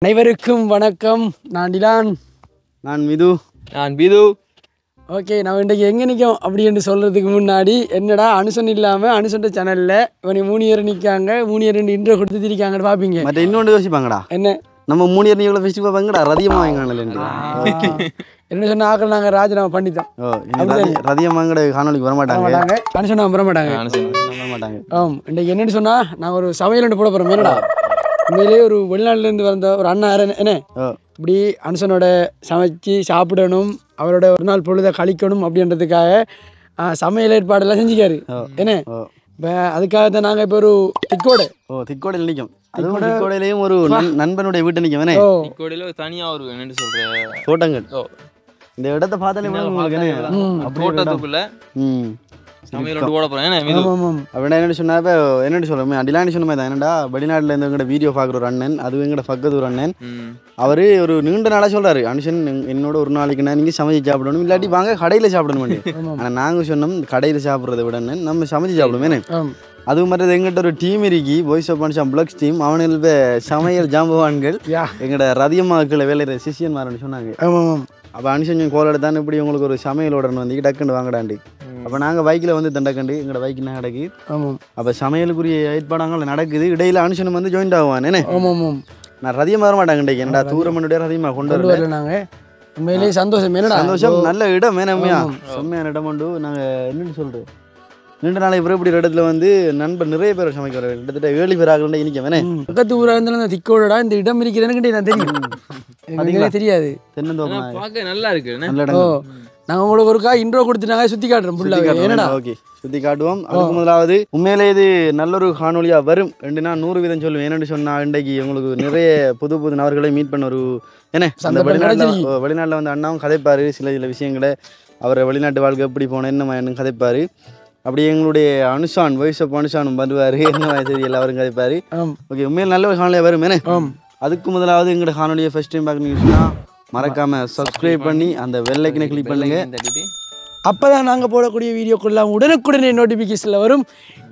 அனைவருக்கும் வணக்கம். நான் டிலான். நான் மிது. நான் பிது. ஓகே, நான் இன்றைக்கு எங்கே நிற்கும் அப்படின்னு சொல்கிறதுக்கு முன்னாடி என்னடா அனுசன் இல்லாமல் அனுசன்ட்ட சேனலில் இவனை 3 இயர் நிற்காங்க, 3 இயர் இன்ட்ரோ கொடுத்துருக்காங்கன்னு பார்ப்பீங்க. மற்ற இன்னொன்று யோசிப்பாங்கடா, என்ன நம்ம 3 இயர் நீங்கள ஃபெஸ்டிவல் பார்ப்பாங்கடா, ரதியமாக வாங்கினாங்க. என்ன சொன்ன ஆக்கள் நாங்கள் ராஜினாமா பண்ணிட்டோம். ரதியமாங்கட காணொலிக்கு வரமாட்டாங்க, அனுசனா வரமாட்டாங்க. இன்றைக்கு என்னென்னு சொன்னால் நாங்கள் ஒரு சமையல் ஒன்று போட போகிறோம். என்னடா உண்மையிலேயே ஒரு வெளிநாட்டிலேருந்து வந்த ஒரு அண்ணா என்ன இப்படி அனுசனோட சமைச்சு சாப்பிடணும், அவரோட ஒரு நாள் பொழுதை கழிக்கணும் அப்படின்றதுக்காக சமையல் ஏற்பாடெல்லாம் செஞ்சுக்காரு. என்ன இப்போ அதுக்காக தான் நாங்கள் இப்போ ஒரு திக்கோடையில் நிற்கும். திக்கோடையிலையும் ஒரு நண்பனுடைய வீட்டை நிற்கும். திக்கோடையில் தனியாக ஒரு என்னென்னு சொல்கிறேன் தோட்டங்கள். இந்த இடத்த பார்த்தாலே தோட்டத்துக்குள்ள சமையல் போட போகிறேன். அப்படின்னா என்ன சொன்னா, இப்போ என்னென்னு சொல்கிறோம் அடிலான்னு சொன்ன மாதிரி தான். என்னடா வெளிநாட்டில் இருந்து எங்கள்கிட்ட வீடியோ பார்க்குற ஒரு அண்ணன், அதுவும் எங்கள்ட பக்கத்து ஒரு அண்ணன், அவர் ஒரு நீண்ட நாளாக சொல்கிறாரு, அனுஷன் என்னோட ஒரு நாளைக்கு நான் நீங்கள் சமைச்சு சாப்பிடணும், இல்லாட்டி வாங்க கடையில் சாப்பிடணும். ஆனால் நாங்கள் சொன்னோம் கடையில் சாப்பிட்றத விட நம்ம சமைச்சு சாப்பிடுவோமே. அது மாதிரி எங்கிட்ட ஒரு டீம் இருக்கி, வாய்ஸ் ஆஃப் அனுஷன் பிளக்ஸ் டீம், அவனில் இப்போ சமையல் ஜாம்பவான்கள் எங்களோட ரதியம்மாக்களை வேலையிற சிஷியன்மார்னு சொன்னாங்க. அப்போ அனுஷன் கோல் எடுத்தான்னு இப்படி உங்களுக்கு ஒரு சமையலோட வந்து டக்குண்டு வாங்கடாண்டி. அப்போ நாங்கள் பைக்கில் வந்து தண்டக்கண்டு எங்களோட பைக்கு என்ன நடக்கு. அப்போ சமையலுக்குரிய ஏற்பாடாங்கள் நடக்குது. இடையில அனுஷன் வந்து ஜாயின்ட் ஆகுவான். என்ன நான் ரதியம் வர மாட்டாங்க இன்றைக்கு, என்னடா தூரமனுடைய ரதியமாக கொண்டு வரல. நாங்கள் உண்மையிலேயே சந்தோஷம். சந்தோஷம். நல்ல இடம் வேணாமையா, செம்மையான இடம் உண்டு. நாங்கள் என்னென்னு சொல்கிறோம், நீண்ட நாளை இப்படி ஒரு இடத்துல வந்து நண்பர் நிறைய பேர் சமைக்கிற கிட்டத்தட்ட 7 பேர் ஆகலாம் இனிக்க வேணே. பக்கத்து ஊராக இருந்தாலும் திக்கோடா இந்த இடம் இருக்கிறதுன்னு நான் தெரியும். தெரியாது. தென்னந்தோப்பு நல்லா இருக்கு. நாங்கள் உங்களுக்கு ஒருக்கா இன்ட்ரோ கொடுத்துட்டாங்க, சுற்றி காட்டுறோம் ஃபுல்லாக. என்னடா ஓகே, சுற்றி காட்டுவோம். அதுக்கு முதலாவது உண்மையிலே இது நல்ல ஒரு காணொலியாக வரும். 100% சொல்லுவேன். என்னென்னு சொன்னால் இன்றைக்கு உங்களுக்கு நிறைய புது புது நபர்களை மீட் பண்ண ஒரு என்ன அந்த வெளிநாட்டில் வந்து அண்ணாவும் கதைப்பார். சில விஷயங்களை அவரை வெளிநாட்டு வாழ்க்கை எப்படி போனேன் என்ன கதைப்பார். அப்படி எங்களுடைய அனுஷான் வாய்ஸ் ஆஃப் அனுஷானும் பண்ணுவார். என்ன சரி எல்லாரும் கதைப்பார். ஓகே, உண்மையில் நல்ல ஒரு காணொலியாக வரும். என்ன அதுக்கு முதலாவது எங்களோட காணொலியை ஃபர்ஸ்ட் டைம் பார்க்கணுன்னா மறக்காம சப்ஸ்கிரைப் பண்ணி அந்த பெல் ஐக்கனை கிளிக் பண்ணுங்க. அப்பதான் நாங்கள் போடக்கூடிய வீடியோக்குள்ள உடனுக்குடனே நோட்டிஃபிகேஷன்ல வரும்.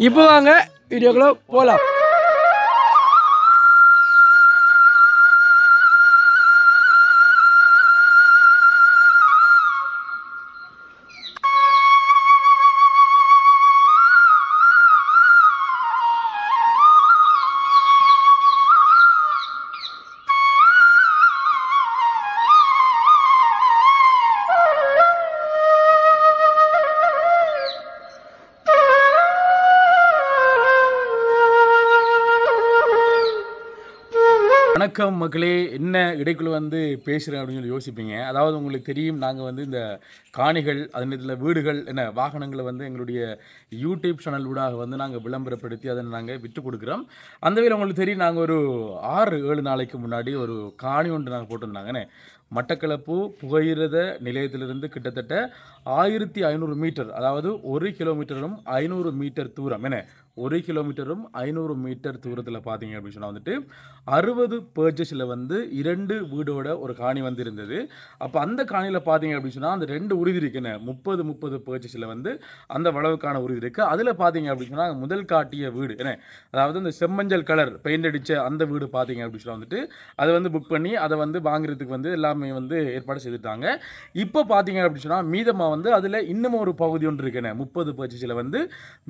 இப்போ வாங்க வீடியோக்குள்ள போகலாம். வணக்கம் மக்களே. என்ன இடைக்குள்ள வந்து பேசுகிறேன் அப்படின்னு சொல்லி யோசிப்பீங்க. அதாவது உங்களுக்கு தெரியும், நாங்கள் வந்து இந்த காணிகள் அதனத்தில் வீடுகள் என்ன வாகனங்களை வந்து எங்களுடைய யூடியூப் சேனல் ஊடாக வந்து நாங்கள் விளம்பரப்படுத்தி அதை நாங்கள் விற்று கொடுக்குறோம். அந்த வகையில் உங்களுக்கு தெரியும், நாங்கள் ஒரு 6-7 நாளைக்கு முன்னாடி ஒரு காணி ஒன்று நாங்கள் போட்டிருந்தாங்கண்ணே. மட்டக்களப்பு புகையிரத நிலையத்திலிருந்து கிட்டத்தட்ட 1500 மீட்டர், அதாவது 1 கிலோமீட்டரும் 500 மீட்டர் தூரம். என்ன 1 கிலோமீட்டரும் 500 மீட்டர் தூரத்தில் பார்த்தீங்க அப்படின்னு சொன்னால் வந்துட்டு 60 பர்ச்சஸில் வந்து 2 வீடோட ஒரு காணி வந்து இருந்தது. அப்போ அந்த காணியில் பார்த்தீங்க அப்படின்னு சொன்னால் அந்த 2 உறுதி இருக்குன்னு 30 பர்ச்சஸில் வந்து அந்த வளவுக்கான உறுதி இருக்குது. அதில் பார்த்தீங்க அப்படின்னு சொன்னால் முதல் காட்டிய வீடு என்ன, அதாவது இந்த செம்மஞ்சள் கலர் பெயிண்ட் அடித்த அந்த வீடு பார்த்தீங்க அப்படின்னு சொன்னால் வந்துட்டு அதை வந்து புக் பண்ணி அதை வந்து வாங்குறதுக்கு வந்து எல்லாமே வந்து ஏற்பாடு செய்துட்டாங்க. இப்போ பார்த்தீங்க அப்படின்னு சொன்னால் மீதமாக வந்து அதில் இன்னமும் ஒரு பகுதி ஒன்று இருக்குன்னு 30 பர்ச்சஸில் வந்து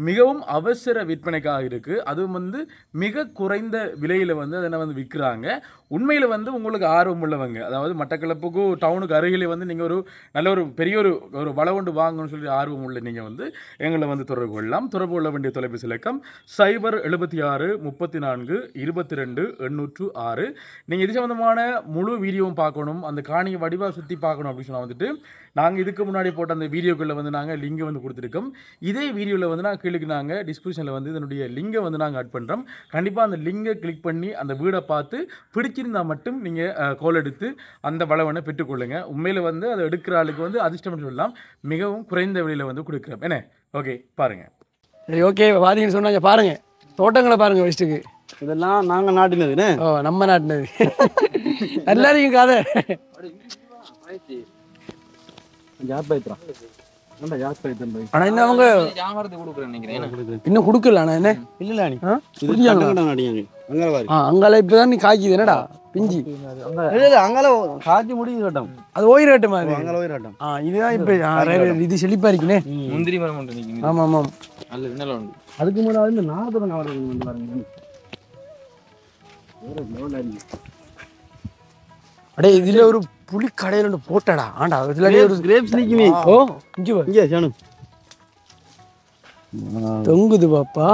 மிகவும் அவசர விற்பனைக்காக இருக்குது. அதுவும் வந்து மிக குறைந்த விலையில் வந்து அதை வந்து விற்கிறாங்க. உண்மையில் வந்து உங்களுக்கு ஆர்வம் உள்ளவங்க, அதாவது மட்டக்களப்புக்கு டவுனுக்கு அருகிலே வந்து நீங்கள் ஒரு நல்ல ஒரு பெரிய ஒரு வளவொண்டு வாங்கணும்னு சொல்லி ஆர்வம் உள்ள நீங்கள் வந்து எங்களை வந்து தொடர்பு கொள்ளலாம். தொடர்பு கொள்ள வேண்டிய தொலைபேசி இலக்கம் 076 34 22 806. நீங்கள் இது சம்பந்தமான முழு வீடியோவும் பார்க்கணும், அந்த காணியை வடிவாக சுற்றி பார்க்கணும் அப்படின்னு சொன்னால் வந்துட்டு நாங்கள் இதுக்கு முன்னாடி போட்ட அந்த வீடியோக்களில் வந்து நாங்கள் லிங்கை வந்து கொடுத்துருக்கோம். இதே வீடியோவில் வந்து நான் கீழே நாங்கள் டிஸ்கிரிப்ஷனில் வந்து இதனுடைய லிங்கை வந்து நாங்கள் ஆட் பண்ணுறோம். கண்டிப்பாக அந்த லிங்கை கிளிக் பண்ணி அந்த வீடை பார்த்து பிடிச்சிருந்தால் மட்டும் நீங்கள் கால் எடுத்து அந்த வளவனை பெற்றுக்கொள்ளுங்க. உண்மையில் வந்து அதை எடுக்கிற ஆளுக்கு வந்து அதிர்ஷ்டம் சொல்லலாம், மிகவும் குறைந்த விலையில் வந்து கொடுக்குறோம். என்ன ஓகே பாருங்கள். சரி ஓகே, பார்த்தீங்கன்னு சொன்னாங்க பாருங்கள், தோட்டங்களை பாருங்கள். ஃபஸ்ட்டுக்கு இதெல்லாம் நாங்கள் நாட்டினதுன்னு. நம்ம நாட்டினது எல்லாரையும் கதை ஜாப் பைத்ரா ஆனா இன்னும் அவங்க வியாபாரத்துக்கு கொடுக்குறேன் நினைக்கிறேன். இன்னும் கொடுக்கல ஆனா என்ன இல்ல நீ ஆ? இது புரியாங்க. கண்டங்கடா அடியாங்க அங்க பாரு அங்கால இப்பதான் நீ காய்க்குது என்னடா பிஞ்சி இல்ல அங்கால காஞ்சி முடியுது கட்டம் அது ஓயிரட்டு மாதிரி அங்கால போய் கட்டம் இதுதான் இப்ப இது செழிப்பா இருக்குனே முந்திரி மரம் ஒன்று நிற்கும். ஆமா ஆமாம் நல்ல நல்ல உண்டு. அதுக்கு முன்னாடி இந்த நாதரம் கவர்றது வந்து பாருங்க அடே இதுல ஒரு புளி கடையில ஒன்று போட்டடா ஆண்டா இதுல ஒரு கிரேப்ஸ் நிக்குமே ஓ இங்க வா. இங்க சானு தொங்குது பாப்பா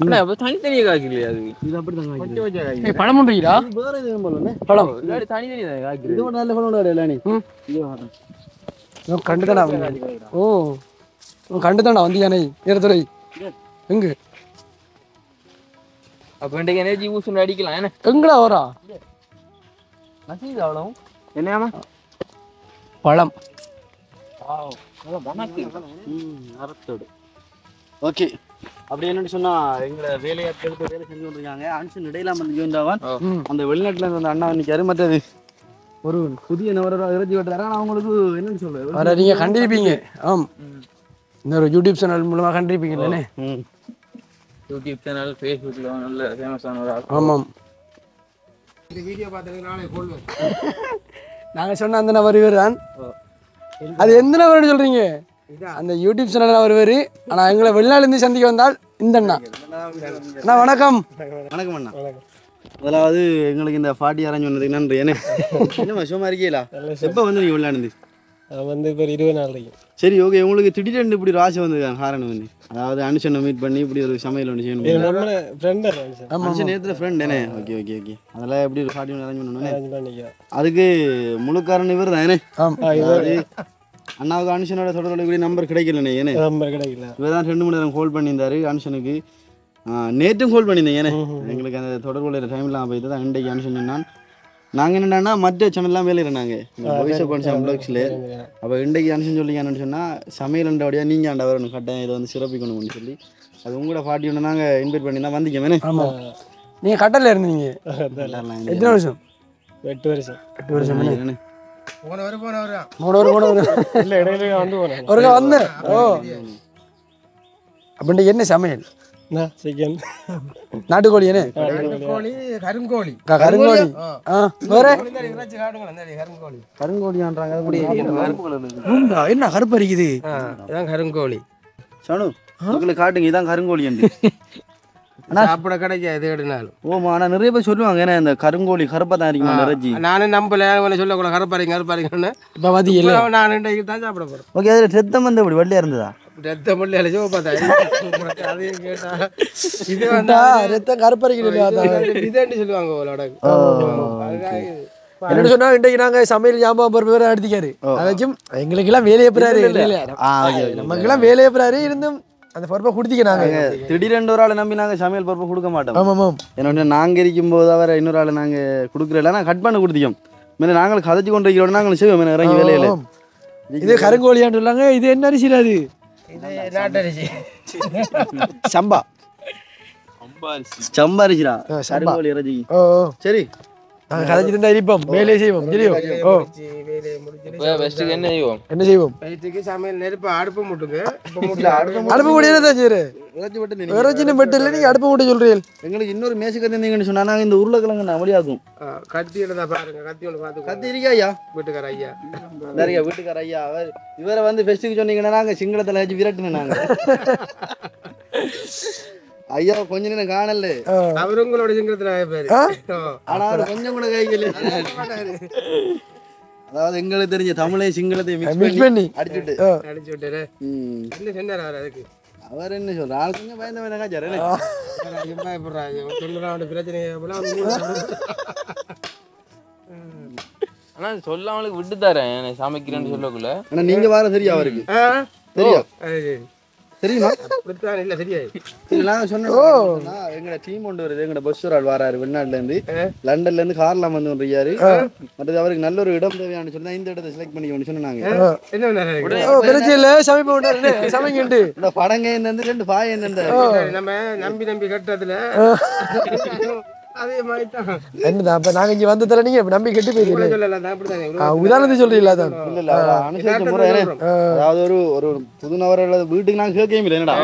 ஆனா அப்ப தனித்தனியா காய்க்கலையா அது? இது அப்படி தான் காய்க்குது. ஏய் பழம் பண்றீங்களா வேற எதுவும் போலனே பழம் இல்லாட்டி தனித்தனியா தான் காய்க்குது. இது ஒரு நல்ல பழம் இல்ல நீ இங்க வா இவன் கண்டுதான்டா ஓ இவன் கண்டுதான்டா வந்தியானே ஏறத்துறை எங்க அப்ப இன்றைக்கு எனர்ஜி ஊசி அடிக்கலாம் என்ன? எங்கடா வரா நசிங்க அவ்வளவு. என்னையாமா பழம் அரத்தோடு ஓகே அப்படி என்னன்னு சொன்னா எங்களை வேலையாட்களுக்கு வேலை செஞ்சு கொண்டிருக்காங்க அனுசன் இடையிலாம் வந்து ஜோந்தாவான் அந்த வெளிநாட்டுல இருந்து அந்த அண்ணா நிற்காரு மற்றது ஒரு புதிய நபர் இறச்சி வெட்டுறாரு ஆனால் அவங்களுக்கு என்னன்னு சொல்றது வர நீங்க கண்டிருப்பீங்க ஆம் இன்னொரு யூடியூப் சேனல் மூலமா கண்டிருப்பீங்க தானே யூடியூப் சேனல் ஃபேஸ்புக்கில் நல்ல ஃபேமஸான ஒரு ஆள். ஆமாம் இந்த வீடியோ பார்த்ததுக்கு நானே போடுவேன். நாங்க சொன்ன அந்த நபர் இவர் தான் அது எந்த நபர்னு சொல்றீங்க அந்த யூடியூப் சேனல் வருவாரு ஆனா எங்களை வெளிநாட்டுல இருந்து சந்திக்க வந்தால் இந்த அண்ணா அண்ணா வணக்கம் வணக்கம் அண்ணா முதலாவது எங்களுக்கு இந்த பாட்டி அரேஞ்ச் பண்ணதுக்கு நன்றி என்ன என்ன சும்மா இருக்கீங்களா எப்போ வந்து நீங்கள் விளையாடுந்து வந்து இப்போ 20 நாள் வரைக்கும் சரி ஓகே உங்களுக்கு திடீர்னு இப்படி ஒரு ஆசை வந்தது காரணம் வந்து அதாவது அனுஷனை மீட் பண்ணி இப்படி ஒரு சமையல் ஒன்று செய்யணும் நம்ம ஃப்ரெண்டர் அனுஷன் நேரத்தில் ஃப்ரெண்ட் என்ன ஓகே ஓகே ஓகே அதெல்லாம் எப்படி ஒரு பாட்டி ஒன்று அரேஞ்ச் பண்ணணும் பண்ணிக்கிறேன். அதுக்கு முழு காரணம் இவர் தான் என்ன ஆம் அதாவது அண்ணாவுக்கு அனுஷனோட தொடர்பு இப்படி நம்பர் கிடைக்கலண்ணே ஏனே நம்பர் கிடைக்கல. இவர் தான் 2 மணி நேரம் கால் பண்ணியிருந்தாரு அனுஷனுக்கு நேற்றும் கால் பண்ணியிருந்தேன் ஏனே எங்களுக்கு அந்த தொடர்புள்ள டைம்லாம் போயிட்டு தான் இன்றைக்கு அனுஷன் சொன்னான் நாங்கள் என்னென்னா மற்ற சேனல்லாம் வேலை இருந்தாங்க வாய்ஸ் ஆஃப் கான்செப்ட் ப்ளாக்ஸில் அப்போ இன்றைக்கு அனுஷன் சொல்லிங்கன்னு சொன்னால் சமையல்ன்றபடியாக நீங்கள் ஆண்ட வரணும் கட்டாயம் இதை வந்து சிறப்பிக்கணும்னு சொல்லி அது உங்களோட பாட்டி ஒன்று நாங்கள் இன்வைட் பண்ணி தான் வந்திக்க வேணே ஆமா நீங்க கட்டல இருந்தீங்க எத்தனை வருஷம் 8 வருஷம் 8 வருஷம் என்ன போனவர் இல்லை இடையில வந்து போனேன். ஒருக்கா வந்தேன் ஓ அப்படின்ட்டு என்ன சமையல் சிக்கன் நாட்டுக்கோழி என்ன கோழி கருங்கோழி கருங்கோழி வேற கருங்கோழி கருங்கோடியான்றாங்க அது கூட உண்டா? என்ன கருப்பு அரிக்குது இதான் கருங்கோழி. சனு உங்களுக்கு காட்டுங்க இதான் கருங்கோழி என்று சாப்பிட கிடைக்காது எது எடுனாலும். ஓமா ஆனால் நிறைய பேர் சொல்லுவாங்க ஏன்னா இந்த கருங்கோழி கருப்பாக தான் இருக்குமா இறைச்சி நானும் நம்பல சொல்லக்கூட கருப்பாரிங்கன்னு இப்போ மதியம் நான் இன்றைக்கு தான் சாப்பிட போகிறேன். ஓகே அதில் ரத்தம் வந்து இப்படி வெள்ளையாக இருந்ததா ரத்த முள்ளி அழைச்சோ பார்த்தா அதையும் கேட்டா இது ரத்தம் கருப்பு அரிக்குது இதுன்னு சொல்லுவாங்க உங்களோட. என்ன சொன்னா இன்றைக்கு நாங்க சமையல் ஞாபகம் பொறுப்பு வேற எடுத்துக்காரு அதாச்சும் எங்களுக்கு எல்லாம் வேலையை போறாரு நமக்கு எல்லாம் வேலையை போறாரு இருந்தும் அந்த பொறுப்பை கொடுத்திக்க நாங்க திடீரென்று ஒரு ஆளை நம்பி நாங்கள் சமையல் பொறுப்பை கொடுக்க மாட்டோம் ஆமாம் ஏன்னா நாங்கள் இருக்கும்போது அவரை இன்னொரு ஆளை நாங்கள் கொடுக்குறல ஆனால் கட் பண்ண கொடுத்திக்கோம் மேலே நாங்கள் கதைச்சு கொண்டு இருக்கிறோம் நாங்கள் செய்வோம் இறங்கி வேலையில் இது கருங்கோழியான்னு சொல்லாங்க இது என்ன அரிசி அது இது நாட்டரிசி சம்பா சம்பா அரிசிடா கருங்கோழி இறைச்சி ஓ சரி நாங்கள் கதைச்சிட்டு இருந்தா இருப்போம் வேலையை செய்வோம் தெரியும் ஓ இப்போ ஃபஸ்ட்டுக்கு என்ன செய்வோம்? என்ன செய்வோம் வயிற்றுக்கு சமையல் நெருப்பு அடுப்பு முட்டுங்க. அடுப்பு முடியாது தான் செய்யுற இறைச்சி மட்டும் வேற சின்ன பெட்டு இல்லை நீங்க அடுப்பு மூட்டை சொல்றீங்க எங்களுக்கு இன்னொரு மேசு கத்திருந்தீங்கன்னு சொன்னா நாங்கள் இந்த உருளைக்கிழங்கு நான் வழியாக்கும் கத்தியோட தான் பாருங்க. கத்தியோட பார்த்து கத்தி இருக்கா ஐயா வீட்டுக்கார ஐயா நிறைய வீட்டுக்கார ஐயா இவரை வந்து ஃபெஸ்ட்டுக்கு சொன்னீங்கன்னா நாங்கள் சிங்களத்தில் வச்சு விரட்டுனேன் நாங்கள் ஐயா கொஞ்ச நேரம் காணல அவரு உங்களோட சிங்கத்துல பேரு. ஆனா அவர் கொஞ்சம் கூட கைக்கல அதாவது எங்களுக்கு தெரிஞ்ச தமிழை சிங்களத்தை மிக்ஸ் பண்ணி அடிச்சுட்டு அடிச்சு விட்டாரு. என்ன சொன்னாரு அவர் அதுக்கு? அவர் என்ன சொல்ற ஆள் கொஞ்சம் பயந்த காய்ச்சாரு பயப்படுறாங்க தொண்ணூறாவோட பிரச்சனை ஆனால் சொல்லாமலுக்கு விட்டு தரேன் சமைக்கிறேன்னு சொல்லக்குள்ள. ஆனா நீங்க வார சரியா அவருக்கு தெரியும் தெரியுமா அப்படித்தான். இல்லை சரியா இல்ல நாங்க சொன்னோம் எங்க டீம் கொண்டு வருது எங்க பஸ் ஒரு ஆள் வராரு வெளிநாட்டுல இருந்து லண்டன்ல இருந்து கார்ல வந்து வந்துருக்காரு மற்றது அவருக்கு நல்ல ஒரு இடம் தேவையானு சொன்னா இந்த இடத்தை செலக்ட் பண்ணிக்கணும்னு சொன்னாங்க என்ன பிரச்சனை சமைப்ப சமைக்கிட்டு இந்த படங்க இருந்து 2 பாய் இந்த நம்ம நம்பி நம்பி கட்டுறதுல அதே மாதிரி தான் என்னதான் அப்ப நாங்க இங்க வந்து தர நீங்க நம்பி கெட்டு போயிருக்கீங்க சொல்லலாம் அப்படித்தானே உதாரணத்துக்கு சொல்றீங்களா அதான் இல்ல இல்ல அவரை அனுசரிச்ச முறை என்ன? அதாவது ஒரு புது நபர்கள வீட்டுக்கு நாங்க கேட்கவே இல்லை என்னடா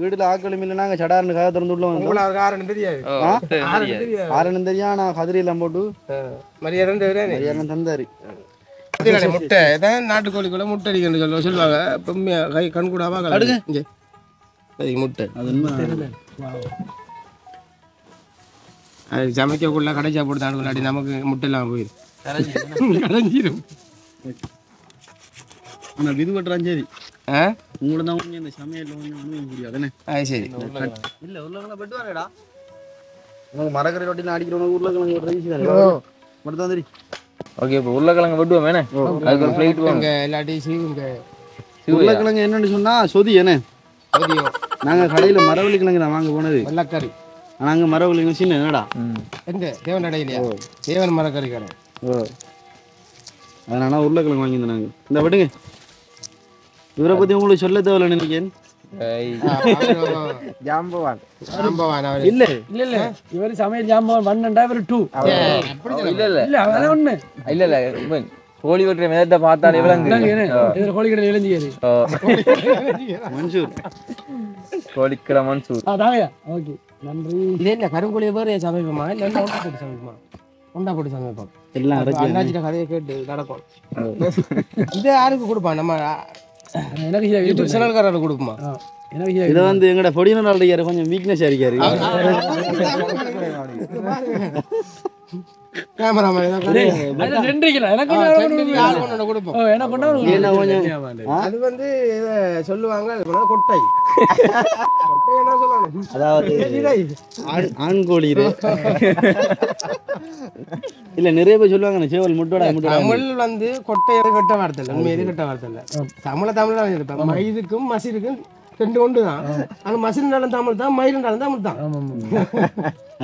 வீட்டுல ஆக்களும் இல்லை நாங்க சடார்னு கதை திறந்து உள்ள வந்தோம் உங்களுக்கு காரணம் தெரியாது யாருன்னு தெரியாது ஆரணும் தெரியா நான் கதிரையெல்லாம் போட்டு மரியாதை தவிர எல்லாம் தந்தாரு முட்டை தான் நாட்டுக்கோழிக்குள்ள முட்டை அடிக்கணும் சொல்லுவாங்க பொம்மையா கை கண் கூடாவா இங்கே முட்டை அது அது சமைக்கக்குள்ள கடைச்சா போட்டு தாண்டுக்குள்ளாடி நமக்கு முட்டை எல்லாம் போயிடும் கடைஞ்சிடும் ஆனா விது வெட்டுறான் சரி ஆ உங்களோட தான் கொஞ்சம் இந்த சமையல் கொஞ்சம் அனுபவம் முடியாதுன்னு அது சரி இல்ல உருளைக்கிழங்கு வெட்டுவாங்கடா உங்களுக்கு மரக்கறி ரொட்டிலாம் அடிக்கிறவங்க உருளைக்கிழங்கு ஒரு ரைஸ் மட்டும் தான் தெரியும் ஓகே இப்போ உருளைக்கிழங்கு வெட்டுவோம் வேணே அதுக்கு ஒரு பிளேட் வாங்க இல்லாட்டி சீவுங்க உருளைக்கிழங்கு என்னன்னு சொன்னா சொதி என்ன நாங்க கடையில மரவள்ளி கிழங்கு தான் வாங்க போனது வெள்ளக்கறி நாங்க மரவள்ளி சின்ன என்னடா எங்க தேவன் அடையிலையா தேவன் மரக்கறி கடை அதனால உருளைக்கிழங்கு வாங்கியிருந்தோம் நாங்க இந்த விடுங்க இவரை பத்தி உங்களுக்கு சொல்ல தேவையில்ல நினைக்கிறேன் ஜாம்பவான் ஜாம்பவான் அவர் இல்ல இல்ல இல்ல இவர் சமையல் ஜாமான் 1 இவர் 2 இல்ல இல்ல இல்ல அதான் ஒண்ணு இல்ல இல்ல கோழி வெட்டுற மேதத்தை பார்த்தாலே விளங்கு இதுல கோழிக்கடை இளைஞர் மன்சூர் கோழிக்கடை மன்சூர் அதாங்க ஓகே நன்றி இது என்ன கருங்கோழியை பேர் சமைப்போமா இல்லை உண்டா போட்டு சமைப்போமா உண்டா போட்டு சமைப்போம் எல்லாம் அண்ணாச்சிட்ட கதையை கேட்டு நடக்கும் இது யாருக்கு கொடுப்பான் நம்ம எனக்கு யூடியூப் சேனல்காரருக்கு கொடுக்குமா எனக்கு இதை வந்து எங்கட பொடியினர் இருக்காரு கொஞ்சம் வீக்னஸ் இருக்காரு கேமராமேன் கொடுப்போம் அது வந்து இதை சொல்லுவாங்க கொட்டை கொட்டை என்ன சொல்லணும் அதாவது ஆண் கோழி இது இல்ல நிறைய பேர் சொல்லுவாங்க சேவல் முட்டோட தமிழ் வந்து கொட்டை கெட்ட வார்த்தை இல்லை உண்மையிலே கெட்ட வார்த்தை இல்லை தமிழ்ல மயிலுக்கும் மசிலுக்கும் ரெண்டு ஒன்று தான் ஆனா மசிலுனாலும் தமிழ் தான் மயிலுனாலும் தமிழ் தான்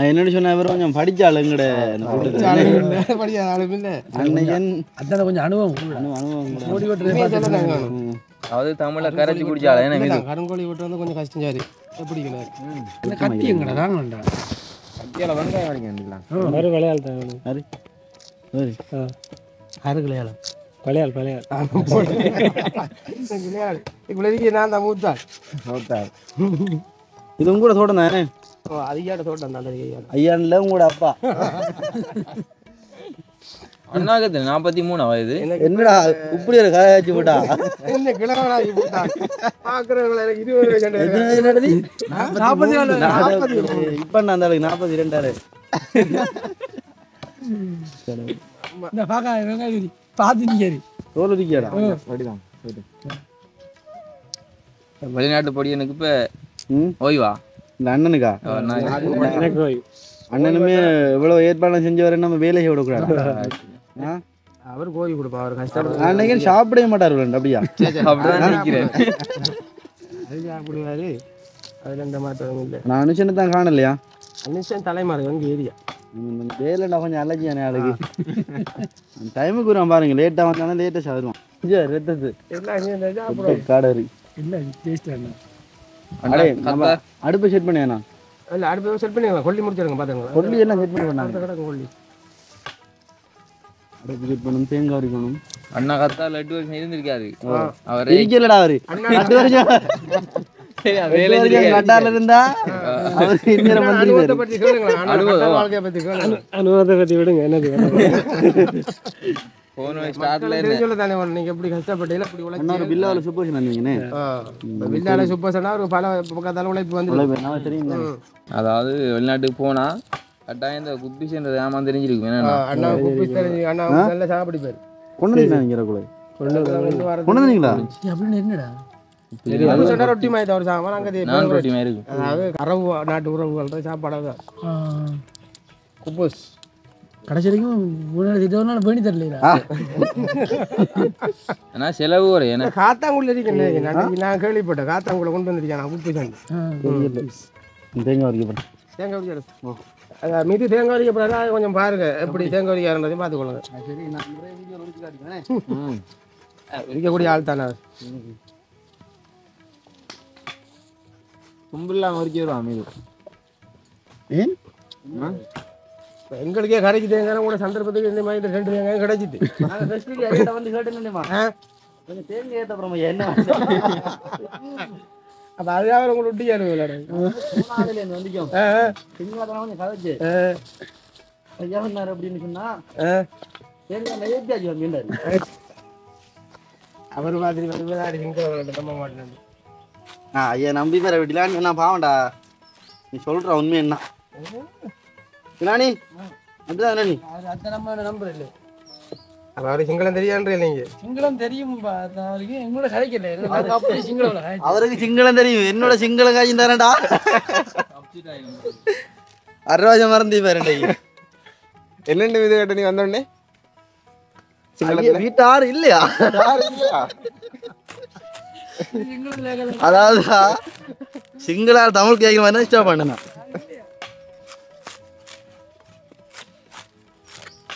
என்னன்னு சொன்னா இவர் கொஞ்சம் படிச்ச ஆளுங்கட படிக்காத ஆளும் இல்லை அதான் கொஞ்சம் அனுபவம் அதாவது தமிழ்ல கரைச்சி குடிச்சாலே கருங்கோழி விட்டு வந்து கொஞ்சம் கஷ்டம் சாரி எப்படி கத்தி எங்கடா தாங்க வேண்டாம் கத்தியால வெங்காயம் அடிக்கலாம் கருகலையாளம் பழையாள் இப்போதைக்கு நான் தான் மூத்தாள் இது உங்க கூட தோட்டம் தானே அதிகாட தோட்டம் தான் ஐயான்ல உங்களோட அப்பா அண்ணாக்கு 43 வயது என்னடா இப்படி ஒரு காயாச்சு போட்டா என்ன கிழவனாகி போட்டா பாக்குறவங்கள எனக்கு 20 இப்ப நான் அந்த 42 இந்த பாக்கா வெங்காயம் பார்த்து நிற்காரு தோல் இருக்கியாடா அப்படிதான் வெளிநாட்டு பொடியனுக்கு இப்ப ஓய்வா இந்த அண்ணனுக்கா அண்ணனுமே எவ்வளவு ஏற்பாடு செஞ்சவரை நம்ம வேலை செய்ய விடக்கூடாது அவர் கோழி கொடுப்பா அவர் கஷ்டப்பட்டு அன்னைக்கு சாப்பிடவே மாட்டாரு அப்படியா அப்படிதான் நினைக்கிறேன் அது சாப்பிடுவாரு அதுல எந்த மாற்றமும் இல்லை நான் அனுஷனை தான் காணலையா அனுஷன் தலைமாறு எங்க ஏரியா வேலைடா கொஞ்சம் அலர்ஜியானே ஆளுக்கு டைமுக்கு வருவான் பாருங்க லேட்டா வந்தாலும் லேட்டா சாப்பிடுவான் ரத்தது எல்லாம் காடரி இல்லை டேஸ்ட் என்ன அடுப்பை செட் பண்ணியாண்ணா இல்ல அடுப்பு செட் பண்ணி கொல்லி முடிச்சிருங்க பாத்துங்க கொல்லி எல்லாம் செட் பண்ணி பண்ணாங்க கிடக்கும் கொல்லி அடுப்பு செட் பண்ணணும் தேங்காய் அரைக்கணும் அண்ணா கத்தா லட்டு வருஷம் இருந்திருக்காரு அவரே இருக்கலடா அவரு லட்டார்ல இருந்தா அவர் சீனியர் மந்திரி பத்தி கேளுங்க வாழ்க்கைய பத்தி கேளுங்க அனுபவத்தை பற்றி விடுங்க என்னது போன ஸ்டார்ட்ல தெரிஞ்சல தானே நீங்க எப்படி கஷ்டப்பட்டீங்க இப்படி உழைச்சு அண்ணா பில்லாவில் சுப்போஷன் வந்தீங்கண்ணே வில்லால சூப்பர்ஸனா ஒரு பல பக்கத்தால உழைப்பு வந்து நான் தெரியும் அதாவது வெளிநாட்டுக்கு போனா கட்டாயம் இந்த குப்பிஷன் ஏமாந்து தெரிஞ்சிருக்கும் ஏன்னா அண்ணா குப்பி தெரிஞ்சு அண்ணா நல்ல சாப்பிடுப்பாரு கொண்டு வந்தீங்களா கூட கொண்டு வந்தீங்களா அப்படின்னு என்னடா சொன்னா ரொட்டி மாதிரி ஒரு சாமான் அங்கே நான் ரொட்டி மாதிரி இருக்கும் அதாவது அரபு நாட்டு உறவுகள் சாப்பாடு குப்பூஸ் கடைசி வரைக்கும் இது ஒரு நாள் பண்ணி தரலையா ஆனா செலவு ஒரு ஏன்னா காத்தாங்குள்ள இருக்கேன் நான் கேள்விப்பட்டேன் காத்தாங்குள்ள கொண்டு வந்துருக்கேன் நான் குப்பி சாண்டி தேங்காய் வரைக்கும் தேங்காய் உரிக்க மீது தேங்காய் உரிக்க கொஞ்சம் பாருங்க எப்படி தேங்காய் உரிக்கிறதையும் பார்த்துக்கொள்ளுங்க இருக்கக்கூடிய ஆள் தானே கும்பிடலாம் வரைக்கும் வரும் அமைதி ஏன் எங்களுக்கே கடைக்கு தேங்காய் கூட சந்தர்ப்பத்துக்கு இந்த மாதிரி 2 தேங்காயும் கிடைச்சிது. நாங்கள் ஃபெஸ்டிவல் ஐயாட்ட வந்து கேட்டுனேம்மா கொஞ்சம் தேங்காய் ஏற்ற அப்புறமா என்ன அப்போ அதுக்காக உங்களை விட்டு விளையாடு மூணாவதுலேருந்து வந்துக்கும் திங்களாதான் கொஞ்சம் கதைச்சு ஐயா சொன்னார் அப்படின்னு சொன்னா தேங்காய் ஏற்றியாச்சு அப்படின்றாரு. அவர் மாதிரி விளையாடி திங்க நம்ப மாட்டேன். ஐயா நம்பி தர விடலான்னு நான் பாவண்டா நீ சொல்ற உண்மை என்ன நானி அப்படிதான் நீ அந்த நம்ம நம்பர் இல்லை அவரு சிங்களம் தெரியான்ற இல்லைங்க. சிங்களம் தெரியும் அவருக்கு எங்களோட கதைக்கல அப்படி சிங்களம் அவருக்கு சிங்களம் தெரியும் என்னோட சிங்களம் காய்ச்சி தரேன்டா அறுவாஜம் மறந்து பாருண்டா என்னென்ன வித கேட்ட நீ வந்தோடனே வீட்டு ஆறு இல்லையா அதாவது சிங்களா தமிழ் கேட்கிற மாதிரி தான் இஷ்டம் பண்ணேன்.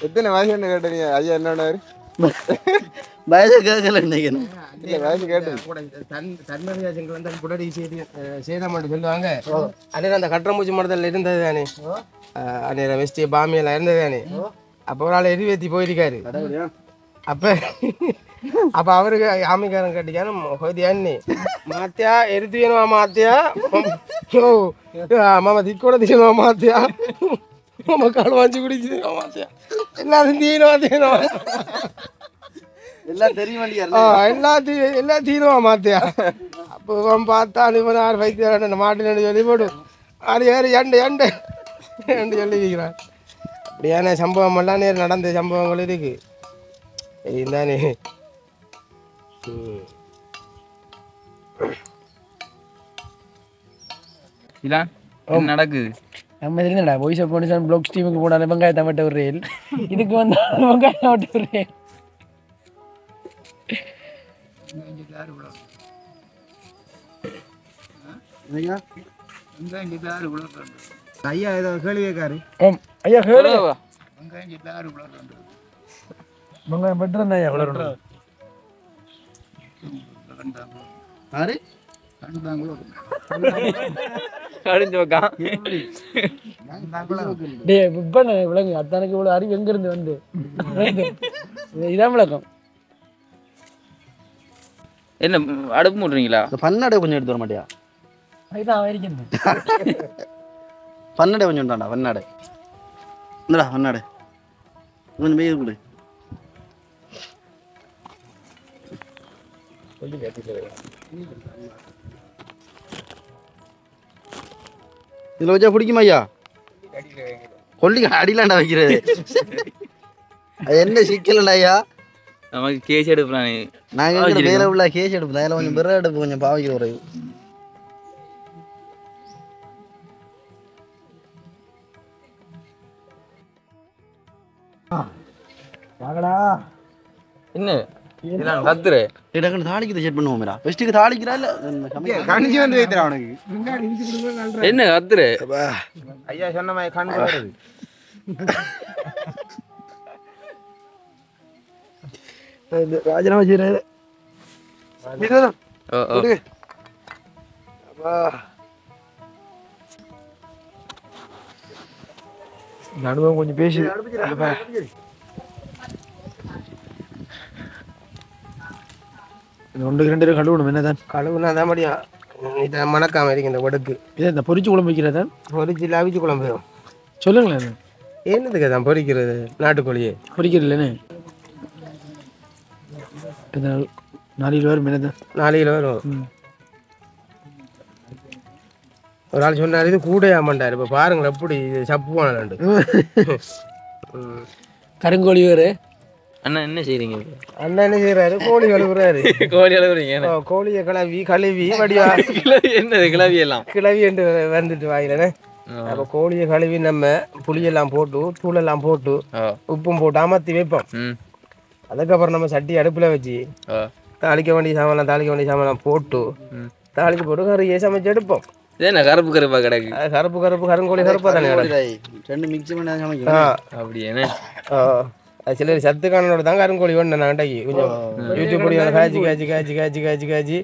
எத்தனை வயசு என்ன கேட்ட நீ ஐயா என்னன்னாரு வயசு கேட்கல நினைக்கிறேன். இல்லை வயசு கேட்டு தன்மதியா சிங்களம் தான் புடடி சேதம் மட்டும் சொல்லுவாங்க. அன்னைக்கு அந்த கட்டம்பூச்சி மரத்தில் இருந்தது தானே அன்னைக்கு வெஸ்டி பாமியெல்லாம் இருந்தது தானே. அப்போ ஒரு ஆள் எரிவேத்தி போயிருக்காரு. அப்ப அவருக்கு ஆமிக்காரன் கட்டிக்கான ஹோதியான்னு மாத்தியா எரித்துவேணுமா மாத்தியா மாமா திக்கோட தீனுவா மாத்தியா மாமா கால் வாஞ்சி குடிச்சு மாத்தியா எல்லாத்தையும் தீனுவா எல்லாம் தெரியும் எல்லாம் தீனுவா மாத்தியா. அப்போ பார்த்தா இவன் 6 வைத்திய மாட்டில் சொல்லி போடு அது ஏறு எண்டு சொல்லி வைக்கிறான். அப்படியான சம்பவம் எல்லாம் நேர் நடந்த சம்பவங்கள் இருக்கு இதுதானே. என்ன நடக்குது? நம்ம தெரியுதுடா வாய்ஸ் ஆஃப் போனிசான் ப்ளாக் ஸ்ட்ரீமுக்கு போனாலும் வெங்காயத்தை மட்டும் ஒரு ரயில் இதுக்கு வந்து வெங்காயத்தை மட்டும் ஒரு ரயில். ஐயா ஏதோ கேள்வி கேட்காரு. ஐயா கேளு வெங்காயம் மட்டும் ஐயா வளரணும். ஆறு விளங்கு அத்தானுக்கு இவ்வளவு அறிவு எங்க இருந்து வந்து இதான் விளக்கம். என்ன அடுப்பு மூடுறீங்களா? பன்னடை கொஞ்சம் எடுத்து வர மாட்டியா? அதுதான் இருக்கிறது பன்னடை கொஞ்சம் உண்டாண்டா பன்னடை இந்தடா பன்னடை கொஞ்சம் மெய் கொடு. இதில் வச்சா பிடிக்குமா ஐயா? கொல்லி அடிலாண்டா வைக்கிறது அது என்ன சிக்கலண்டா ஐயா? நமக்கு கேஸ் எடுப்பேன். நாங்கள் வேலை உள்ள கேஸ் எடுப்போம் அதில் கொஞ்சம் பிற எடுப்பு கொஞ்சம் பாவிக்க ஒரு என்ன இதெல்லாம் கத்துரு டக்குனு தாளிக்கு செட் பண்ணுவோம்டா. ஃபெஸ்ட்டுக்கு தாளிக்கிறா இல்லை கணிச்சு வந்து வைக்கிறா அவனுக்கு என்ன கத்துரு? ஐயா சொன்ன மாதிரி கண் வருது. ராஜினாமா செய்யறாரு. நடுவம் கொஞ்சம் பேசி ஒன்றுக்கு 2 கழுவணும். என்னதான் கழுவுனா தான் முடியும். இதை மணக்காம இருக்கு இந்த ஒடுக்கு. இதை இந்த பொரிச்சு குழம்பு வைக்கிறதா? பொரிச்சு அவிச்சு குழம்பு சொல்லுங்களேன். என்னதுக்கு தான் பொரிக்கிறது? நாட்டுக்கோழியே பொரிக்கிறதுலன்னு 4 கிலோ வரும். என்னதான் 4 கிலோ வரும். ஒரு ஆள் சொன்னார் இது கூடையா மாட்டார். இப்போ பாருங்களேன் எப்படி சப்பு போனாண்டு கருங்கோழி வேறு. அண்ணா என்ன செய்றீங்க? அண்ணா என்ன செய்யறாரு? கோழி கழுவுறாரு. கோழி அழுகுறீங்க? கோழியை கழுவி வடிவா என்னது கிளவி எல்லாம் கிளவி என்று வந்துட்டு வாயிலண்ணே. அப்போ கோழியை கழுவி நம்ம புளியெல்லாம் போட்டு தூளெல்லாம் போட்டு உப்பும் போட்டு அமர்த்தி வைப்போம். அதுக்கப்புறம் நம்ம சட்டி அடுப்பில் வச்சு தாளிக்க வேண்டிய சாமான்லாம் போட்டு தாளிச்சு போட்டு கறியை சமைச்சு எடுப்போம். என்ன கருப்பு கருப்பா கிடக்கு? கருப்பு கருங்கோழி கருப்பா தானே ரெண்டு மிக்ஸ் பண்ணி சமைக்கிறோம். அப்படியே சிலர் சத்துக்கானோட தான் கருங்கோழி வேணும். நான் கொஞ்சம் யூடியூப் காய்ச்சி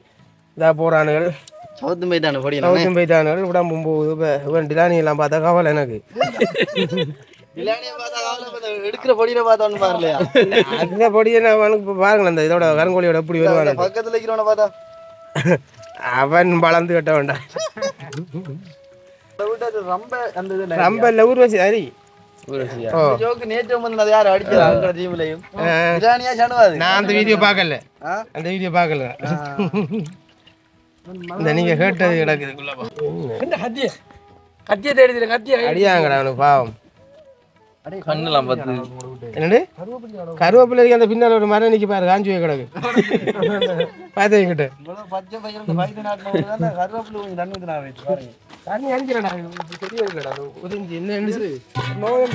இதாக போறானுகள் சவுத்தும் போயிட்டானு பொடி சவுத்தும் போயிட்டானு உடம்பும் போகுது இப்போ இவன் டிலானி எல்லாம் பார்த்தா கவலை எனக்கு எடுக்கிற பொடியில பார்த்தோன்னு பாருலையா அந்த பொடியை அவனுக்கு பாருங்களேன் அந்த இதோட கருங்கோழியோட எப்படி வருவான் பக்கத்துல இருக்கிறவன பார்த்தா அவன் வளர்ந்து கட்ட வேண்டாம் ரொம்ப அந்த ரொம்ப இல்லை ஊர்வசி சரி நேற்று வந்து யாரும் அடிச்சாங்க டீம்லயும் நான் அந்த வீடியோ பார்க்கல அந்த வீடியோ பார்க்கல இந்த நீங்க கேட்டது கிடக்குதுக்குள்ள கத்தியை தேடி கத்தியை அடியாங்கடா அவனுக்கு பாவம் கண்ணுலாம் பார்த்து என்னடு கருவேப்பிலைக்கு அந்த பின்னால் ஒரு மரம் நிற்க பாரு காஞ்சி போய் கிடக்கு பார்த்துக்கிட்ட பச்சை பயிர் பயிர் நாட்டில் கருவேப்பிலை கொஞ்சம் தண்ணி ஊற்றினா பாருங்க தண்ணி அடிக்கிறடா தெரிய இருக்கடா உதஞ்சி என்ன நோய்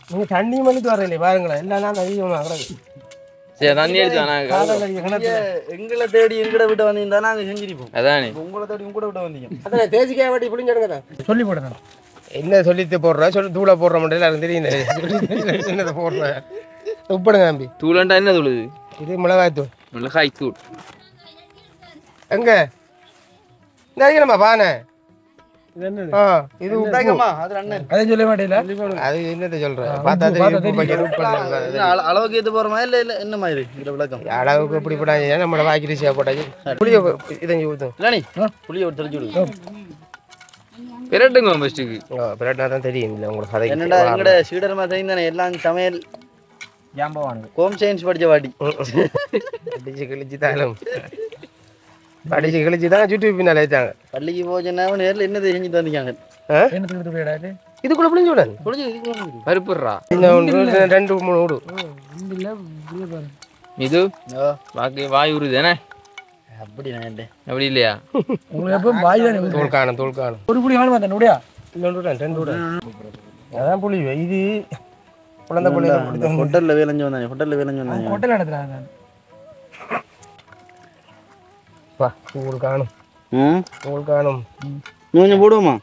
நீங்க தண்ணி மணிக்கு வரல பாருங்களேன் எல்லாம் நான் அதிகமாக கிடக்கு சரி தண்ணி அடிச்சு எங்களை தேடி எங்கட விட்டு வந்தீங்கன்னா நாங்க செஞ்சிருப்போம் அதானே உங்களை தேடி உங்க விட்டு வந்தீங்க அதான் தேசிக்காய் வாட்டி பிடிஞ்சிடுங்க சொல்லி போடுறேன் என்ன சொல்லிட்டு போடுற சொல்லி தூளை போடுற மட்டும் எல்லாரும் தெரியும் என்னதை போடுற உப்படுங்க தம்பி தூளண்டா என்ன தூள் இது மிளகாய் தூள் மிளகாய் தூள் எங்க இந்த அடிக்கணுமா பானை இது அதே சொல்ல மாட்டேல அது என்னத்தை சொல்றேன் பார்த்தா தெரியும் அளவுக்கு ஏத்து போற மாதிரி இல்ல என்ன மாதிரி இந்த விளக்கம் அளவுக்கு எப்படி போட்டாங்க நம்மள வாக்கி ரிசியா போட்டாச்சு புளிய இதஞ்சி ஊற்றும் இல்லனி புளிய ஒரு தெளிச்சு விடு பிரட்டுங்க ஃபர்ஸ்ட்டுக்கு பிரெட்னா தான் தெரியும் இல்லை உங்களுக்கு கதை என்னடா எங்கட சீடர்மா தெரிந்தானே எல்லாம் சமையல் ஜாம்பவானுங்க ஹோம் சயின்ஸ் படிச்ச வாடி அடிச்சு கிழிச்சு தாலும் அடிச்சு கிழிச்சு தான் யூடியூப் பின்னால் வச்சாங்க பள்ளிக்கு போச்சுன்னா நேரில் என்ன செஞ்சு தந்திக்காங்க இதுக்குள்ள புளிஞ்சு விடாது பருப்புடுறா இன்னும் 2-3 விடு இது பாக்கி வாய் உருது என்ன அப்படி நான் அப்படி இல்லையா உங்களுக்கு எப்போ வாய் தானே தோல் காணும் ஒரு புளி காணும் மாட்டேன் முடியா இன்னொன்று 2 விடு அதான் புளி இது குழந்தை புளி ஹோட்டலில் வேலைஞ்சு வந்தாங்க ஹோட்டலில் வேலைஞ்சு வந்தாங்க ஹோட்டல் நடத்துறாங்க உங்களுக்கு காணும் கொஞ்சம் போடுவோமா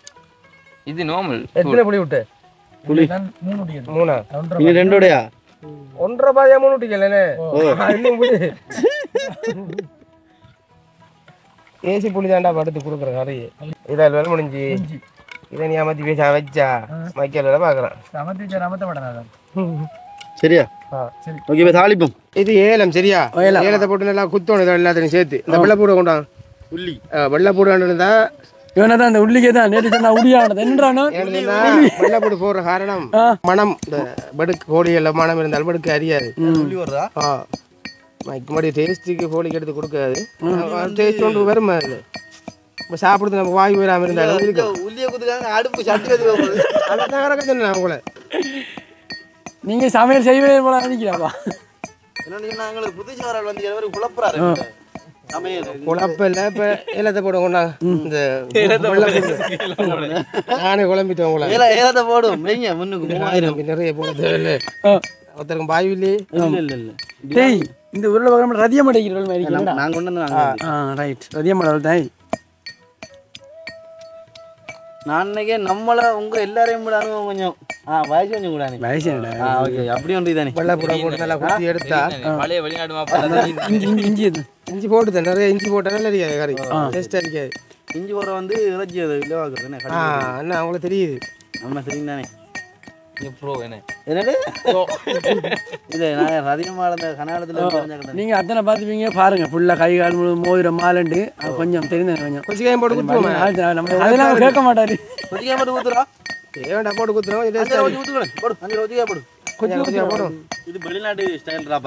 இது நார்மல் எத்தனை புளி விட்டு புளி 3 நீங்க 2 1.5 பாதியா 3 விட்டுக்கலனே இன்னும் புளி ஏசி புளி தாண்டா படுத்து கொடுக்குற கறி இதால் வேலை முடிஞ்சு இதை நீ அமர்த்தி பேச வச்சா மைக்கேல் வேலை பார்க்குறான் அமர்த்த மாட்டேன் சரியா ஓகே போய் தாளிப்போம் இது ஏலம் சரியா ஏலத்தை போட்டு நல்லா குத்தணும் இதை எல்லாத்தையும் சேர்த்து இந்த வெள்ளைப்பூடை கொண்டாங்க உள்ளி வெள்ளைப்பூடு இருந்தா இவனை தான் அந்த உள்ளிக்கே தான் நேற்று சொன்னா உடியானது என்னன்றானோ வெள்ளைப்பூடு போடுற காரணம் மனம் இந்த படுக்கு கோழியில் மனம் இருந்தாலும் படுக்க அறியாது உள்ளி வருதா மறுபடி டேஸ்ட்டுக்கு கோழிக்கு எடுத்து கொடுக்காது டேஸ்ட் ஒன்று வரும் அதில் இப்போ சாப்பிடுறது நம்ம வாய் வராமல் இருந்தாலும் உள்ளியை குத்துக்காங்க அடுப்பு சட்டி அதான் சொன்னேன் உங்களை நீங்க சமையல் செய்வே போல நினைக்கிறாப்பா என்ன புதுச்சு வர வந்து குழப்பறாரு சமையல் குழப்பம் இல்லை இப்போ ஏலத்தை போட கொண்டாங்க இந்த நானே குழம்பிட்டேன் உங்களை ஏலத்தை போடும் வைங்க முன்னுக்கு 3000 நிறைய போட தேவையில்லை ஒருத்தருக்கும் பாய் இல்லையே இல்லை டேய் இந்த ஊரில் பார்க்க ரதியம் அடைக்கிற மாதிரி நான் கொண்டு வந்து ரைட் ரதியம் அடல் தான் நான் நினைக்க நம்மள உங்க எல்லாரையும் கூட அனுபவம் கொஞ்சம் வயசு கொஞ்சம் கூட வயசு ஓகே அப்படி ஒன்று தானே வெள்ளைப்பூடை போட்டு நல்லா குத்தி எடுத்தா பழைய வெளிநாடு இஞ்சி போட்டு நிறைய இஞ்சி போட்டால் நல்லா இருக்காது கறி டேஸ்ட் அடிக்காது இஞ்சி போடுற வந்து இறைச்சி அது இல்லை வாக்குறது என்ன அவங்களுக்கு தெரியுது நம்ம தெரியும் தானே ப்ரோ என்ன என்னது இது நான் அதிகமாக இருந்த கனகாலத்தில் நீங்கள் அத்தனை பார்த்துப்பீங்க பாருங்க ஃபுல்லாக கை கால் மோதிரம் மாலண்டு கொஞ்சம் தெரிந்தேன் கொஞ்சம் கொச்சிக்காயம் போட்டு குத்துவோம் அதெல்லாம் கேட்க மாட்டாரு கொதிக்காய் போட்டு ஊற்றுறா ஏன்டா போட்டு குத்துறோம் ஊற்றுக்கணும் போடு அங்கே கொதிக்காய் போடு கொச்சிக்காய் போடும் இது வெளிநாட்டு ஸ்டைல்ரா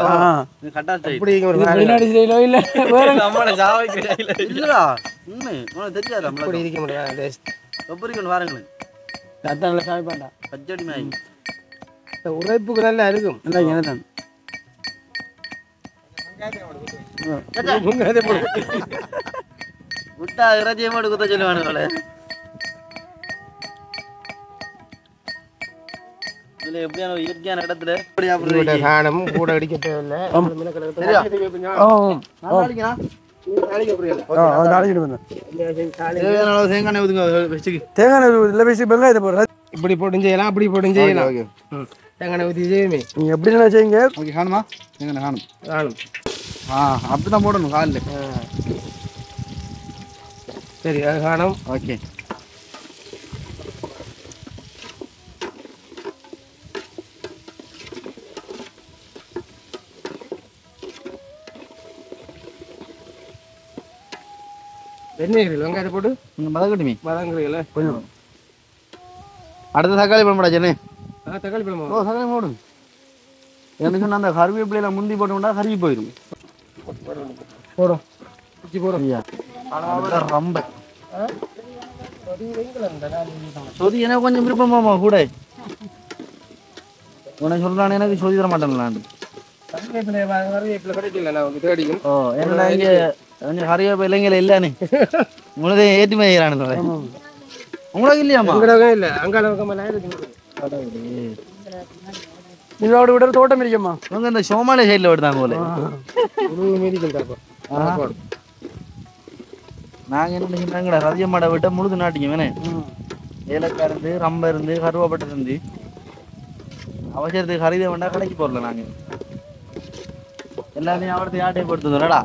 கட்டா ஸ்டைல் இப்படி வெளிநாடு ஸ்டைலோ இல்லை நம்மள ஜாவைக்கு இல்லைடா உண்மை உனக்கு தெரியாது இப்படி இருக்க முடியாது டேஸ்ட் எப்படி கொண்டு வாருங்களேன் அதான் நல்லா சமைப்பாண்டா பச்சடி மாய் உரைப்புக்கு நல்லா இருக்கும் நல்லா என்னதான் விட்டா இறைச்சியை மட்டும் குத்த சொல்லுவானுங்களே இல்லை எப்படியான இயற்கையான இடத்துல காணம் கூட அடிக்க தேவையில்லை இப்படி போட்டு செய்யலாம் அப்படி போட்டு செய்யலாம் தேங்காய் ஊற்றி செய்யுமே நீங்க எப்படி செய்யுங்க காணுமா காணும் காணும் அப்படிதான் போடணும் காலில். சரி அது காணும். ஓகே. என்ன வெங்காயத்தை போட்டு மதக்கட்டுமே வதங்குறீங்களா? கொஞ்சம். அடுத்த தக்காளி பழம் சென்னை. தக்காளி பழமா? ஓ தக்காளி போடு. என்ன சொன்னால் அந்த கருவேப்பிலையில முந்தி போட்டோம்னா கருவி போயிடும். போடும் குச்சி போடும். ரொம்ப சொதி எனக்கு கொஞ்சம் விருப்பமாமா கூட. உனக்கு சொல்றானே எனக்கு சொதி தர மாட்டேன்லாண்டு. கருவேப்பிலை கிடைக்கல நான் தேடிக்கும். ஓ என்ன இங்கே கொஞ்சம் கருவேப்பிலைங்கள இல்லையானே உனதே ஏற்றுமே செய்யறானு உங்களுக்கு இல்லையாமா? இல்லை அங்கால பக்கமெல்லாம் இருக்கு. இதோட விட தோட்டம் இருக்குமா? உங்க இந்த சோமாலியா சைடில் விடுதாங்க போல. நாங்கள் என்ன செஞ்சாங்கடா ரதிய மாடை விட்ட முழுது நாட்டிங்க வேணே. ஏலக்காய் இருந்து ரம்ப இருந்து கருவாப்பட்டை இருந்து அவசரத்துக்கு கறிதை வேண்டாம் கடைக்கு போடல. நாங்கள் எல்லாத்தையும் அவரத்தை யாட்டையை கொடுத்துருந்தோம்டா.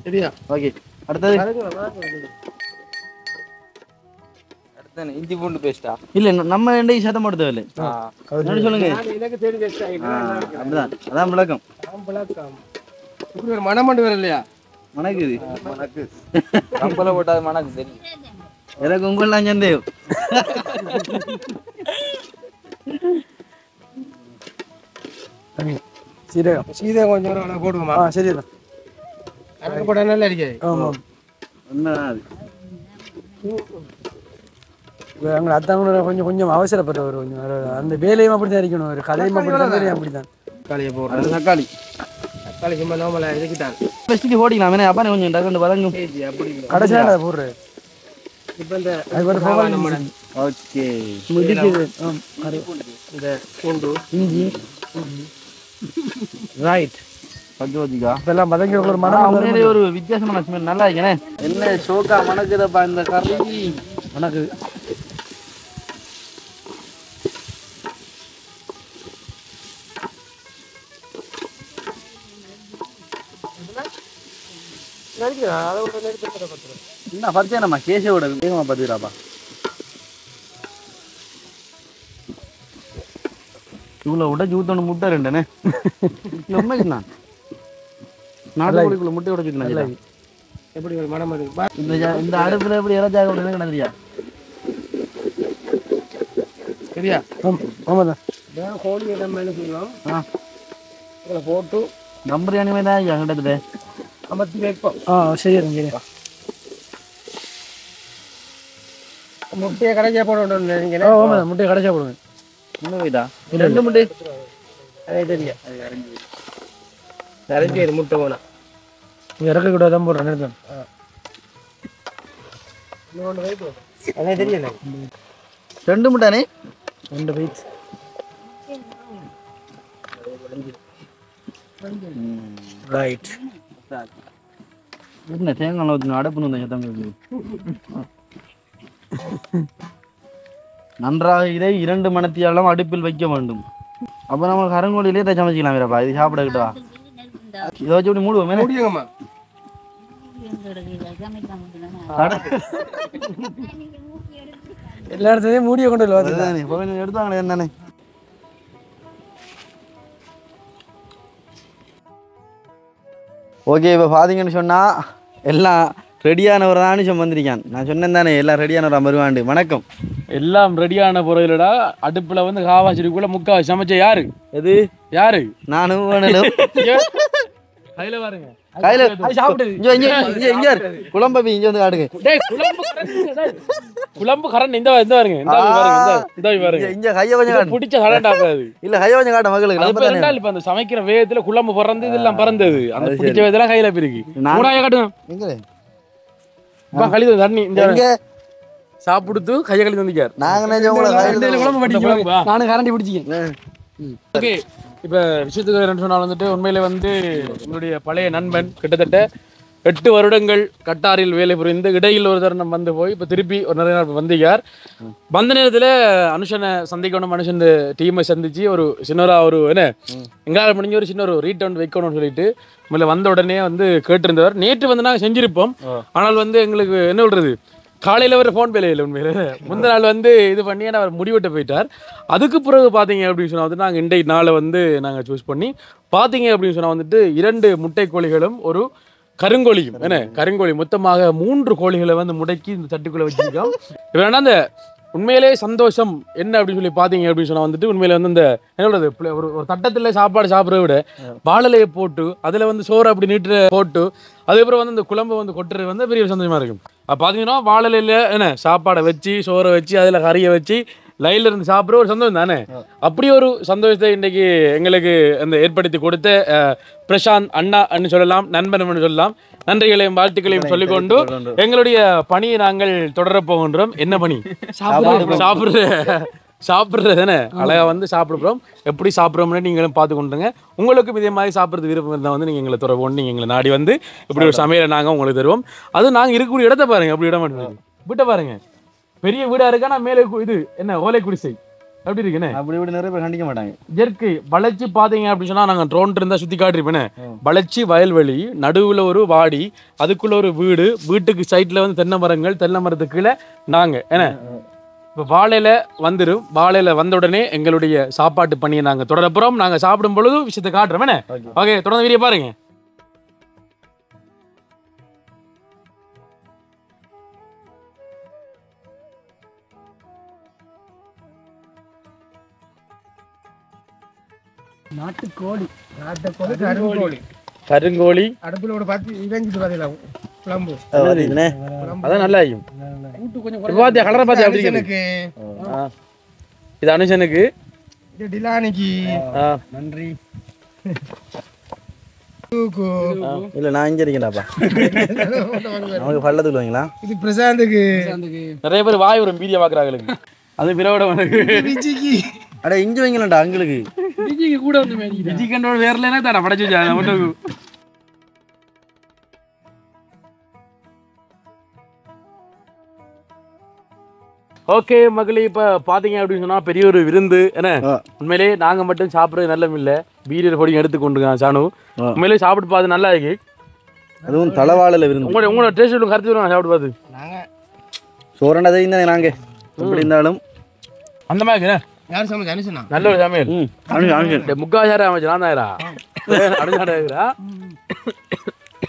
சரியா? ஓகே. அடுத்தது இஞ்சி பூண்டு பேஸ்டா? இல்லை நம்ம ரெண்டையும் சத்தம் போடுறது இல்லை. சொல்லுங்க. அப்படிதான் அதான் விளக்கம். இப்படி ஒரு மனம் மட்டும் வரும் இல்லையா? மணக்குது. கம்பல போட்டாது மணக்கு தெரியும். எனக்கு உங்களாம் சந்தேகம். சீரகம் சீதகம் கொஞ்சம் போடுவோமா? சரிதான். எனக்கு போட்டால் நல்லா இருக்காது. ஆமாம். உண்மைதான் அது. அங்கே அத்தாங்க கொஞ்சம் கொஞ்சம் அவசரப்படுறவர் கொஞ்சம் அந்த வேலையும் அப்படித்தான் இருக்கணும். ஒரு கதையும் அப்படித்தான் வேலையும் அப்படித்தான். தக்காளியை போடுறேன். அது தக்காளி தக்காளி சும்மா நார்மலா இதுக்கிட்டாங்க. பெஸ்ட்டுக்கு போட்டிக்கலாம். அப்பா கொஞ்சம் டக்குன்னு வதங்கும். அப்படி கடைசியாக அதை போடுறேன். இப்போ இந்த ஓகே முடிக்குது. இந்த பூண்டு இஞ்சி ரைட் பஜ்ஜோதிகா இப்பெல்லாம் பதங்கி ஒரு மனம் உண்மையிலே ஒரு வித்தியாசமான ஸ்மெல் நல்லா இருக்கேனே. என்ன ஷோக்கா மணக்குதப்பா இந்த கறி உனக்கு. என்ன பறிச்சா நம்ம கேசவோட வேகமா பார்த்துக்கிறாப்பா. இவ்வளோ உடச்சி ஊத்தணும் முட்டை ரெண்டுண்ணே. உண்மைக்குண்ணா நாட்டுக்குள்ள முட்டை உடச்சிக்கலாம். எப்படி ஒரு மனம் இருக்கு. இந்த அடுப்புல எப்படி இறச்சாக கிடந்தியா? சரியா? ஆமாதான். கோழி நம்ம என்ன செய்யலாம்? போட்டு தம் பிரியாணி மாதிரி தான் ஐயா கிட்டத்தட்ட அமர்த்தி வைப்போம். சரியா. முட்டையை கடைசியாக போடணும். ஆமாம் முட்டையை கடைசியாக போடுவேன். இன்னும் போயிட்டா ரெண்டு முட்டை அதே தெரியும். நிறைய முட்டை போனா இறக்க கூட தான் போடுறேன். அதே தெரியல. ரெண்டு முட்டானே 2 பைட்ஸ். ரைட். என்ன தேங்காய் ஊற்றி அடப்புன்னு வந்தேன் சத்தம். நன்றாக இதை 2 மணத்தியாலும் அடுப்பில் வைக்க வேண்டும். அப்போ நம்ம கருங்கோழிலே இதை சமைச்சிக்கலாம். வீரப்பா இது சாப்பிடக்கிட்டவா இதை வச்சு எப்படி மூடுவோம்? முடியுங்கம்மா. எல்லா இடத்துலையும் மூடிய கொண்டு எடுத்தாங்களே என்னன்னு. ஓகே இப்போ பார்த்தீங்கன்னு சொன்னால் எல்லாம் ரெடியானவர் தான் அனுஷம் வந்திருக்கான். நான் சொன்னேன் தானே எல்லாம் ரெடியானவரா வருவாண்டு. வணக்கம். எல்லாம் ரெடியான பொருளடா. அடுப்புல வந்து காவாச்சிருக்குள்ள முக்கால் சமைச்ச யாரு? எது யாரு? நானும் வேணலும் கையில பாருங்க. கையில சாப்பிட்டு இங்க குழம்பு இங்க வந்து காட்டுங்க. குழம்பு கரண்ட் இந்த பாருங்க. இந்த பாருங்க. இங்க கைய கொஞ்சம் காட்டு. பிடிச்ச கரண்ட் ஆகாது. இல்ல கைய கொஞ்சம் காட்ட மகளுக்கு. இப்ப அந்த சமைக்கிற வேகத்துல குழம்பு பறந்து இதெல்லாம் பறந்தது. அந்த பிடிச்ச வேகத்துல கையில பிரிக்கு. மூடாய காட்டுங்க. கழிவு தண்ணி இந்த சாப்பிடுத்து கையை கழிவு வந்திருக்காரு. நானும் கரண்டி பிடிச்சிக்கேன். ஓகே, இப்போ விஷயத்துக்கு ரெண்டு சொன்னால் வந்துட்டு உண்மையிலே வந்து எங்களுடைய பழைய நண்பன் கிட்டத்தட்ட 8 வருடங்கள் கட்டாரில் வேலை புரிந்து இடையில் ஒரு தருணம் வந்து போய் இப்போ திருப்பி ஒரு நிறைய நாள் வந்திருக்கார். வந்த நேரத்தில் அனுஷனை சந்திக்கணும், அனுஷன் டீமை சந்திச்சு ஒரு சின்னராக ஒரு என்ன எங்களால் முடிஞ்ச ஒரு சின்ன ஒரு ரீட்டர்ன் வைக்கணும்னு சொல்லிட்டு முதல்ல வந்த உடனே வந்து கேட்டிருந்தவர். நேற்று வந்து நாங்கள் செஞ்சிருப்போம். ஆனால் வந்து எங்களுக்கு என்ன சொல்றது, காலையில் ஒரு ஃபோன் பேல இல்லை உண்மையில. முந்தின நாள் வந்து இது பண்ணி அவர் முடிவெட்ட போயிட்டார். அதுக்கு பிறகு பார்த்தீங்க அப்படின்னு சொன்னால் வந்து நாங்கள் இன்றைய நாளை வந்து நாங்கள் சூஸ் பண்ணி பார்த்தீங்க அப்படின்னு சொன்னால் வந்துட்டு 2 முட்டை கோழிகளும் ஒரு கருங்கோழியும் என்ன கருங்கோழி மொத்தமாக 3 கோழிகளை வந்து முடக்கி இந்த சட்டுக்குள்ளே வச்சுருக்கோம். இப்போ வேணா அந்த உண்மையிலே சந்தோஷம் என்ன அப்படின்னு சொல்லி பார்த்தீங்க அப்படின்னு சொன்னால் வந்துட்டு உண்மையில வந்து இந்த என்ன சொல்றது ஒரு தட்டத்தில் சாப்பாடு சாப்பிட்றத விட வாழலையை போட்டு அதில் வந்து சோறு அப்படி நீட்டு போட்டு அதுக்கப்புறம் வந்து இந்த குழம்பு வந்து கொட்டுறது வந்து பெரிய சந்தோஷமாக இருக்கும். அப்போ பார்த்தீங்கன்னா வாழலையில் என்ன சாப்பாடை வச்சு சோறை வச்சு அதில் கறியை வச்சு லைனில் இருந்து சாப்பிட்ற ஒரு சந்தோஷம் தானே. அப்படி ஒரு சந்தோஷத்தை இன்றைக்கி எங்களுக்கு அந்த ஏற்படுத்தி கொடுத்த பிரசாந்த் அண்ணான்னு சொல்லலாம், நண்பன் சொல்லலாம். நன்றிகளையும் வாழ்த்துக்களையும் சொல்லிக்கொண்டு எங்களுடைய பணியை நாங்கள் தொடரப் போகின்றோம். என்ன பணி? சாப்பிட்றது தானே. அழகா வந்து சாப்பிடுறோம். எப்படி சாப்பிட்றோம்னு நீங்களும் பார்த்து கொண்டுங்க. உங்களுக்கும் இதே மாதிரி சாப்பிட்றது விருப்பம் இருந்தால் வந்து நீங்கள் எங்களை தொடர்பு நீங்கள் எங்களை நாடி வந்து இப்படி ஒரு சமையலை நாங்கள் உங்களுக்கு தருவோம். அது நாங்கள் இருக்கக்கூடிய இடத்த பாருங்க, அப்படி இடம் மாட்டேங்க வீட்டை பாருங்க, பெரிய வீடாக இருக்கா. நான் மேலே இது என்ன ஓலை குடிசை எப்படி இருக்குன்னு அப்படி நிறைய பேர் கண்டிக்க மாட்டாங்க. இயற்கை வளர்ச்சி பார்த்தீங்க அப்படின்னு சொன்னால் நாங்கள் ட்ரோன் இருந்தால் சுற்றி காட்டிருப்பேனே. வளர்ச்சி வயல்வெளி, நடுவில் ஒரு வாடி, அதுக்குள்ள ஒரு வீடு, வீட்டுக்கு சைட்டில் வந்து தென்னை மரங்கள், தென்னை மரத்துக்கு கீழே நாங்கள் என்ன இப்போ வாழையில் வந்துடும். வாழையில் வந்த உடனே எங்களுடைய சாப்பாட்டு பணியை நாங்கள் தொடரப்புறோம். நாங்கள் சாப்பிடும் பொழுது விஷயத்தை காட்டுறோம் என்ன. ஓகே, தொடர்ந்து வீடியோ பாருங்க. நாட்டுக்கோழி கருங்கோழி கருங்கோழி அடுப்புல ஒரு பார்த்து இறங்கிட்டு பார்த்தீங்களா குழம்பு அதான் நல்லா இருக்கும். பாத்தியா கலரை பாத்தியா அப்படி எனக்கு இது அனுஷனுக்கு, இது டிலானிக்கு நன்றி. இல்லை நான் இங்கே இருக்கேன்டாப்பா. நமக்கு பள்ளத்துக்கு வைங்களா. இது பிரசாந்துக்கு. நிறைய பேர் வாய் ஒரு மீடியா பார்க்குறாங்களுக்கு. அது பிறவிட விஜிக்கு. அட இங்கே வைங்களா அங்களுக்கு விஜிக்கு கூட வந்து விஜி கண்டோட வேறலன்னா தடை படைச்சு வச்சு. ஓகே மகளே, இப்போ பார்த்தீங்க அப்படின்னு சொன்னால் பெரிய ஒரு விருந்து என்ன. உண்மையிலே நாங்கள் மட்டும் சாப்பிட்றது நல்ல இல்லை, வீடியோ பொடி எடுத்துக்கொண்டுருக்கான் சாணு. உண்மையிலே சாப்பிட்டு பார்த்து நல்லா இருக்கு. அதுவும் தலைவாழல விருந்து. உங்களோட டேஸ்ட் கருத்து வருவாங்க சாப்பிட்டு பார்த்து. சோறனதை இருந்தாங்க நாங்கள் எப்படி இருந்தாலும் அந்த மாதிரி யார் சமைச்சு அனுசனா நல்ல ஒரு சமையல். முக்காசாரம் அமைச்சு நான் தான்டா அடுத்தாடா.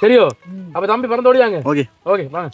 சரியோ அப்போ தம்பி பறந்து ஓடியாங்க. ஓகே ஓகே வாங்க.